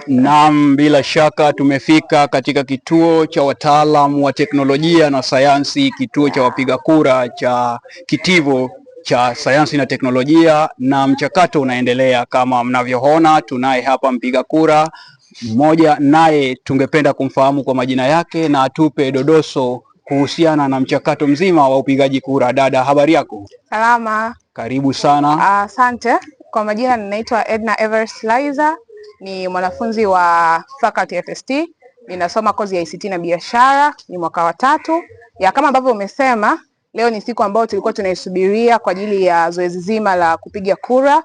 Naam, bila shaka tumefika katika kituo cha wataalamu wa teknolojia na sayansi, kituo cha wapiga kura cha kitivo cha sayansi na teknolojia, na mchakato unaendelea. Kama mnavyoona, tunaye hapa mpiga kura mmoja, naye tungependa kumfahamu kwa majina yake na atupe dodoso kuhusiana na mchakato mzima wa upigaji kura. Dada, habari yako? Salama. Karibu sana. Asante. Kwa majina ninaitwa Edna Everest Liza, ni mwanafunzi wa faculty FST, ninasoma kozi ya ICT na biashara, ni mwaka wa 3. Kama ambavyo umesema, leo ni siku ambayo tulikuwa tunaisubiria kwa ajili ya zoezi zima la kupiga kura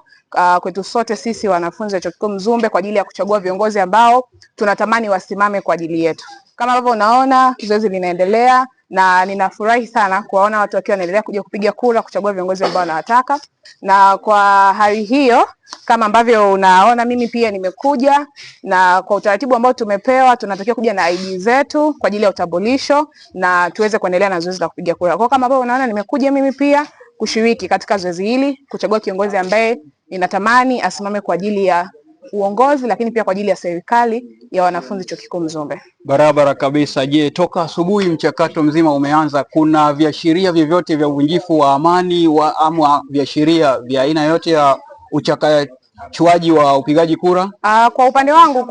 kwetu sote sisi wanafunzi wa Chuo Kikuu Mzumbe kwa ajili ya kuchagua viongozi ambao tunatamani wasimame kwa ajili yetu. Kama ambavyo unaona, zoezi linaendelea na ninafurahi sana kuwaona watu wakiwa wanaendelea kuja kupiga kura kuchagua viongozi ambao wanawataka. Na kwa hali hiyo, kama ambavyo unaona, mimi pia nimekuja, na kwa utaratibu ambao tumepewa tunatakiwa kuja na ID zetu kwa ajili ya utambulisho na tuweze kuendelea na zoezi la kupiga kura. Kwa kama ambavyo unaona, nimekuja mimi pia kushiriki katika zoezi hili, kuchagua kiongozi ambaye ninatamani asimame kwa ajili ya uongozi, lakini pia kwa ajili ya serikali ya wanafunzi Chuo Kikuu Mzumbe. Barabara kabisa. Je, toka asubuhi mchakato mzima umeanza, kuna viashiria vyovyote vya uvunjifu wa amani ama viashiria vya aina yote ya uchakachuaji wa upigaji kura? Kwa upande wangu,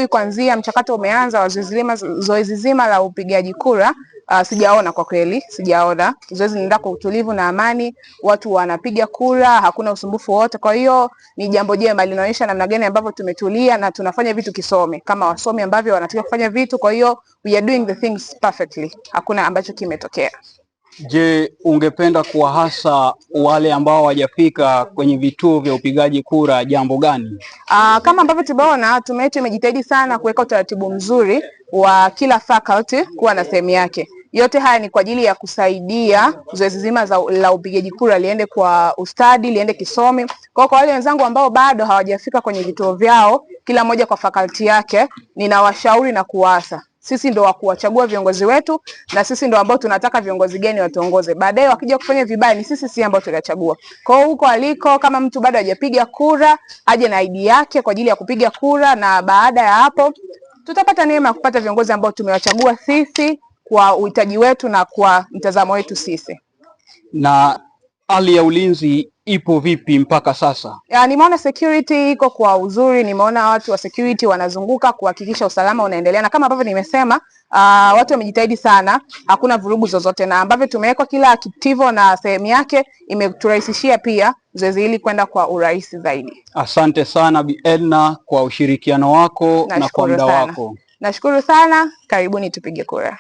kuanzia mchakato umeanza wa zoezi zima la upigaji kura, sijaona, kwa kweli sijaona. Zoezi linaenda kwa utulivu na amani, watu wanapiga kura, hakuna usumbufu wote. Kwa hiyo ni jambo jema, linaonyesha namna gani ambavyo tumetulia na tunafanya vitu kisome kama wasomi ambavyo wanatakiwa kufanya vitu. Kwa hiyo we are doing the things perfectly, hakuna ambacho kimetokea. Je, ungependa kuwahasa wale ambao hawajafika kwenye vituo vya upigaji kura jambo gani? Kama ambavyo tumeona, tume yetu imejitahidi sana kuweka utaratibu mzuri wa kila faculty kuwa na sehemu yake. Yote haya ni kwa ajili ya kusaidia zoezi zima la upigaji kura liende kwa ustadi, liende kisomi. Kwa wale wenzangu ambao bado hawajafika kwenye vituo vyao, kila moja kwa faculty yake, ninawashauri na kuwaasa, sisi ndo wa kuwachagua viongozi wetu, na sisi ndo ambao tunataka viongozi gani watuongoze. Baadaye wakija kufanya vibaya, ni sisi ambao tutachagua. Kwa hiyo huko aliko, kama mtu bado hajapiga kura, aje na ID yake kwa ajili ya kupiga kura, na baada ya hapo tutapata neema ya kupata viongozi ambao tumewachagua sisi kwa uhitaji wetu na kwa mtazamo wetu sisi. Na hali ya ulinzi ipo vipi mpaka sasa? Nimeona security iko kwa uzuri, nimeona watu wa security wanazunguka kuhakikisha usalama unaendelea, na kama ambavyo nimesema, watu wamejitahidi sana, hakuna vurugu zozote, na ambavyo tumeweka kila kitivo na sehemu yake, imeturahisishia pia zoezi hili kwenda kwa urahisi zaidi. Asante sana Bi Edna kwa ushirikiano wako na kwa muda wako. Nashukuru sana, karibuni tupige kura.